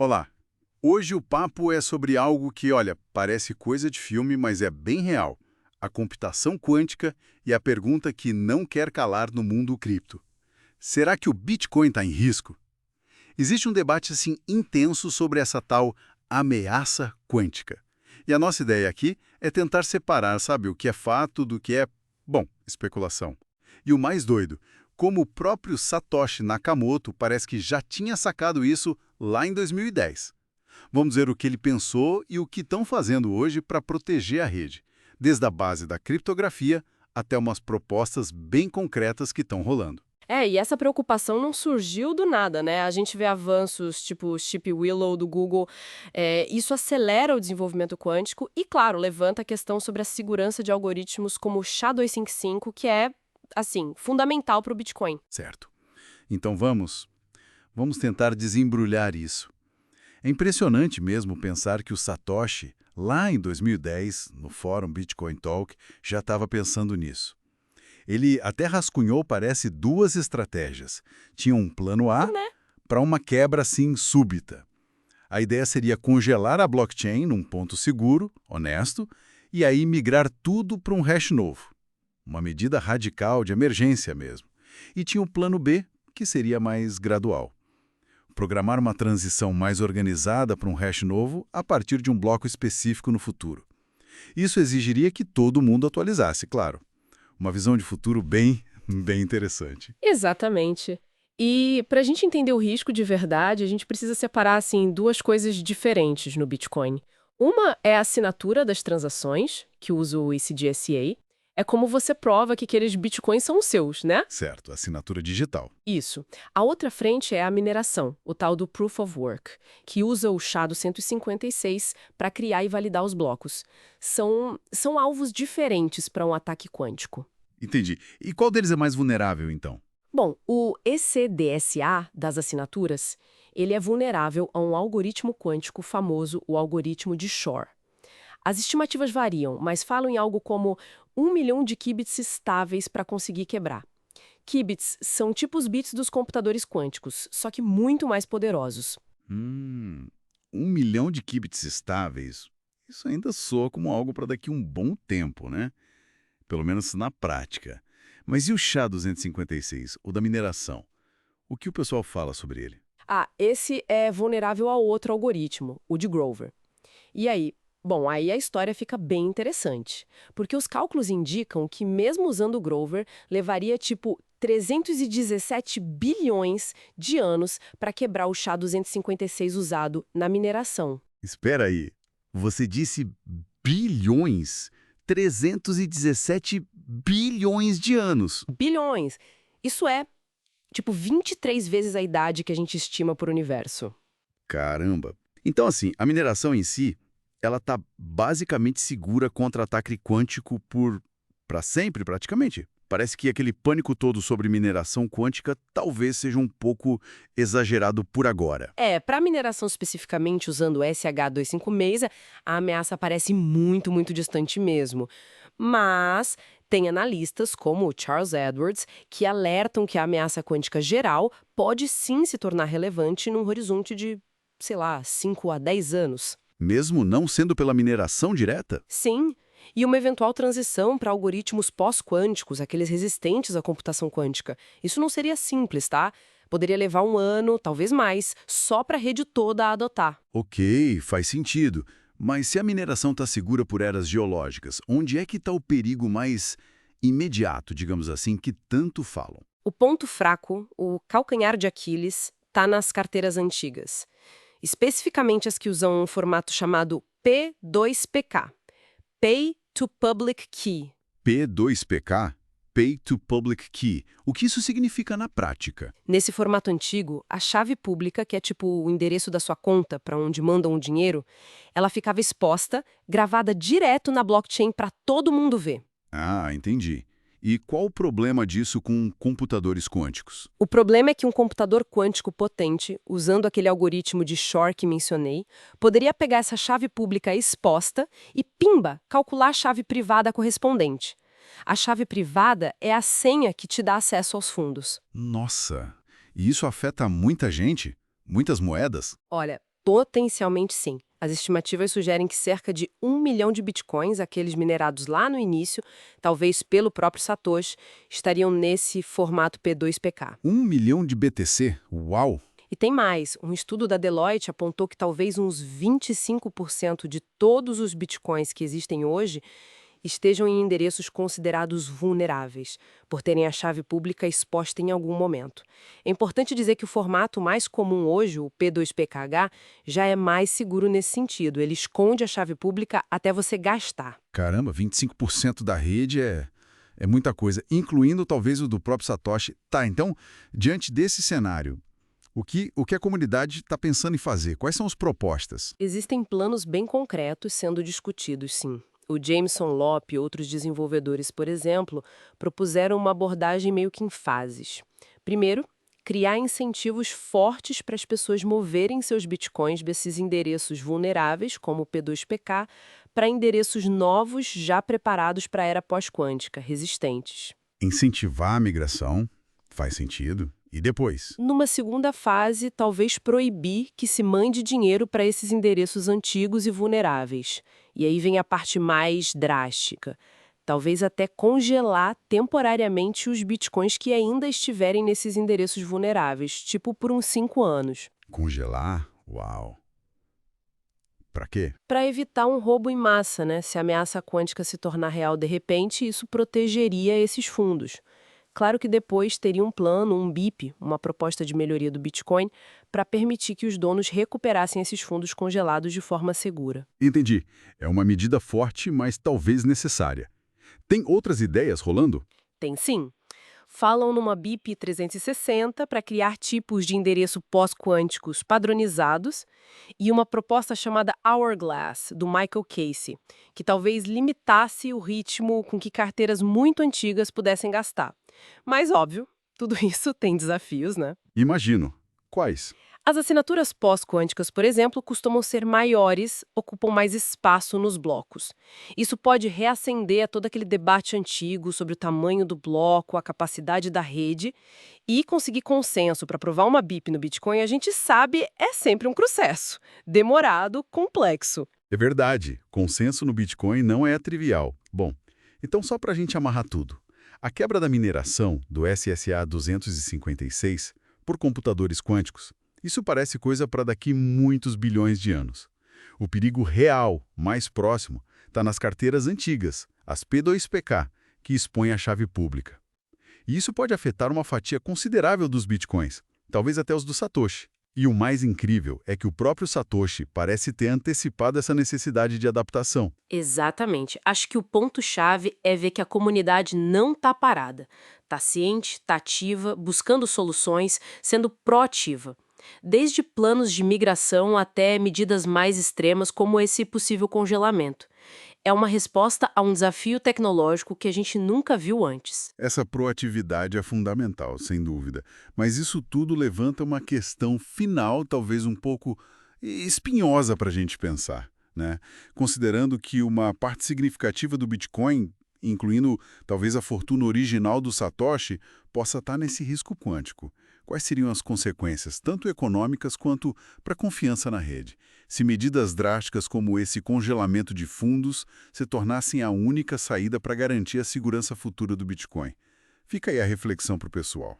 Olá! Hoje o papo é sobre algo que, olha, parece coisa de filme, mas é bem real. A computação quântica e a pergunta que não quer calar no mundo cripto. Será que o Bitcoin está em risco? Existe um debate assim intenso sobre essa tal ameaça quântica. E a nossa ideia aqui é tentar separar, sabe, o que é fato do que é, bom, especulação. E o mais doido, como o próprio Satoshi Nakamoto parece que já tinha sacado isso lá em 2010. Vamos ver o que ele pensou e o que estão fazendo hoje para proteger a rede, desde a base da criptografia até umas propostas bem concretas que estão rolando. E essa preocupação não surgiu do nada, né? A gente vê avanços tipo o Chip Willow do Google, isso acelera o desenvolvimento quântico e, claro, levanta a questão sobre a segurança de algoritmos como o SHA-255, que é, assim, fundamental para o Bitcoin. Certo. Então vamos tentar desembrulhar isso. É impressionante mesmo pensar que o Satoshi, lá em 2010, no fórum Bitcoin Talk, já estava pensando nisso. Ele até rascunhou, parece, duas estratégias. Tinha um plano A Né? para uma quebra assim súbita. A ideia seria congelar a blockchain num ponto seguro, honesto, e aí migrar tudo para um hash novo. Uma medida radical de emergência mesmo. E tinha o plano B, que seria mais gradual. Programar uma transição mais organizada para um hash novo a partir de um bloco específico no futuro. Isso exigiria que todo mundo atualizasse, claro. Uma visão de futuro bem interessante. Exatamente. E para a gente entender o risco de verdade, a gente precisa separar assim duas coisas diferentes no Bitcoin. Uma é a assinatura das transações, que usa o ECDSA. É como você prova que aqueles bitcoins são os seus, né? Certo, assinatura digital. Isso. A outra frente é a mineração, o tal do Proof of Work, que usa o SHA-256 para criar e validar os blocos. São alvos diferentes para um ataque quântico. Entendi. E qual deles é mais vulnerável, então? Bom, o ECDSA das assinaturas, ele é vulnerável a um algoritmo quântico famoso, o algoritmo de Shor. As estimativas variam, mas falam em algo como 1 milhão de qubits estáveis para conseguir quebrar. Qubits são tipo os bits dos computadores quânticos, só que muito mais poderosos. Hum, 1 milhão de qubits estáveis. Isso ainda soa como algo para daqui a um bom tempo, né? Pelo menos na prática. Mas e o SHA-256, o da mineração? O que o pessoal fala sobre ele? Ah, esse é vulnerável a outro algoritmo, o de Grover. E aí? Bom, aí a história fica bem interessante, porque os cálculos indicam que mesmo usando o Grover, levaria tipo 317 bilhões de anos para quebrar o SHA-256 usado na mineração. Espera aí, você disse bilhões? 317 bilhões de anos. Bilhões! Isso é, tipo, 23 vezes a idade que a gente estima por universo. Caramba! Então, assim, a mineração em si, ela está basicamente segura contra ataque quântico para sempre, praticamente. Parece que aquele pânico todo sobre mineração quântica talvez seja um pouco exagerado por agora. Para mineração especificamente usando o SH256, a ameaça parece muito, muito distante mesmo. Mas tem analistas como o Charles Edwards que alertam que a ameaça quântica geral pode sim se tornar relevante num horizonte de, sei lá, 5 a 10 anos. Mesmo não sendo pela mineração direta? Sim, e uma eventual transição para algoritmos pós-quânticos, aqueles resistentes à computação quântica. Isso não seria simples, tá? Poderia levar um ano, talvez mais, só para a rede toda a adotar. Ok, faz sentido. Mas se a mineração está segura por eras geológicas, onde é que está o perigo mais imediato, digamos assim, que tanto falam? O ponto fraco, o calcanhar de Aquiles, está nas carteiras antigas. Especificamente as que usam um formato chamado P2PK, Pay to Public Key. P2PK? Pay to Public Key. O que isso significa na prática? Nesse formato antigo, a chave pública, que é tipo o endereço da sua conta para onde mandam o dinheiro, ela ficava exposta, gravada direto na blockchain para todo mundo ver. Ah, entendi. E qual o problema disso com computadores quânticos? O problema é que um computador quântico potente, usando aquele algoritmo de Shor que mencionei, poderia pegar essa chave pública exposta e, pimba, calcular a chave privada correspondente. A chave privada é a senha que te dá acesso aos fundos. Nossa! E isso afeta muita gente? Muitas moedas? Olha, Potencialmente sim. As estimativas sugerem que cerca de 1 milhão de bitcoins, aqueles minerados lá no início, talvez pelo próprio Satoshi, estariam nesse formato P2PK. 1 milhão de BTC? Uau! E tem mais, um estudo da Deloitte apontou que talvez uns 25% de todos os bitcoins que existem hoje estejam em endereços considerados vulneráveis, por terem a chave pública exposta em algum momento. É importante dizer que o formato mais comum hoje, o P2PKH, já é mais seguro nesse sentido. Ele esconde a chave pública até você gastar. Caramba, 25% da rede é muita coisa, incluindo talvez o do próprio Satoshi. Tá, então, diante desse cenário, o que a comunidade está pensando em fazer? Quais são as propostas? Existem planos bem concretos sendo discutidos, sim. O Jameson Lopp e outros desenvolvedores, por exemplo, propuseram uma abordagem meio que em fases. Primeiro, criar incentivos fortes para as pessoas moverem seus bitcoins desses endereços vulneráveis, como o P2PK, para endereços novos já preparados para a era pós-quântica, resistentes. Incentivar a migração faz sentido. E depois? Numa segunda fase, talvez proibir que se mande dinheiro para esses endereços antigos e vulneráveis. E aí vem a parte mais drástica. Talvez até congelar temporariamente os bitcoins que ainda estiverem nesses endereços vulneráveis, tipo por uns 5 anos. Congelar? Uau! Pra quê? Para evitar um roubo em massa, né? Se a ameaça quântica se tornar real de repente, isso protegeria esses fundos. Claro que depois teria um plano, um BIP, uma proposta de melhoria do Bitcoin, para permitir que os donos recuperassem esses fundos congelados de forma segura. Entendi. É uma medida forte, mas talvez necessária. Tem outras ideias rolando? Tem sim. Falam numa BIP 360 para criar tipos de endereço pós-quânticos padronizados e uma proposta chamada Hourglass, do Michael Casey, que talvez limitasse o ritmo com que carteiras muito antigas pudessem gastar. Mas, óbvio, tudo isso tem desafios, né? Imagino. Quais? As assinaturas pós-quânticas, por exemplo, costumam ser maiores, ocupam mais espaço nos blocos. Isso pode reacender todo aquele debate antigo sobre o tamanho do bloco, a capacidade da rede, e conseguir consenso para aprovar uma BIP no Bitcoin, a gente sabe, é sempre um processo. Demorado, complexo. É verdade. Consenso no Bitcoin não é trivial. Bom, então só para a gente amarrar tudo. A quebra da mineração do SSA 256 por computadores quânticos, isso parece coisa para daqui muitos bilhões de anos. O perigo real, mais próximo, está nas carteiras antigas, as P2PK, que expõem a chave pública. E isso pode afetar uma fatia considerável dos bitcoins, talvez até os do Satoshi. E o mais incrível é que o próprio Satoshi parece ter antecipado essa necessidade de adaptação. Exatamente. Acho que o ponto-chave é ver que a comunidade não está parada. Está ciente, está ativa, buscando soluções, sendo proativa. Desde planos de migração até medidas mais extremas, como esse possível congelamento. É uma resposta a um desafio tecnológico que a gente nunca viu antes. Essa proatividade é fundamental, sem dúvida. Mas isso tudo levanta uma questão final, talvez um pouco espinhosa para a gente pensar, né? Considerando que uma parte significativa do Bitcoin, incluindo talvez a fortuna original do Satoshi, possa estar nesse risco quântico. Quais seriam as consequências, tanto econômicas quanto para a confiança na rede, se medidas drásticas como esse congelamento de fundos se tornassem a única saída para garantir a segurança futura do Bitcoin? Fica aí a reflexão para o pessoal.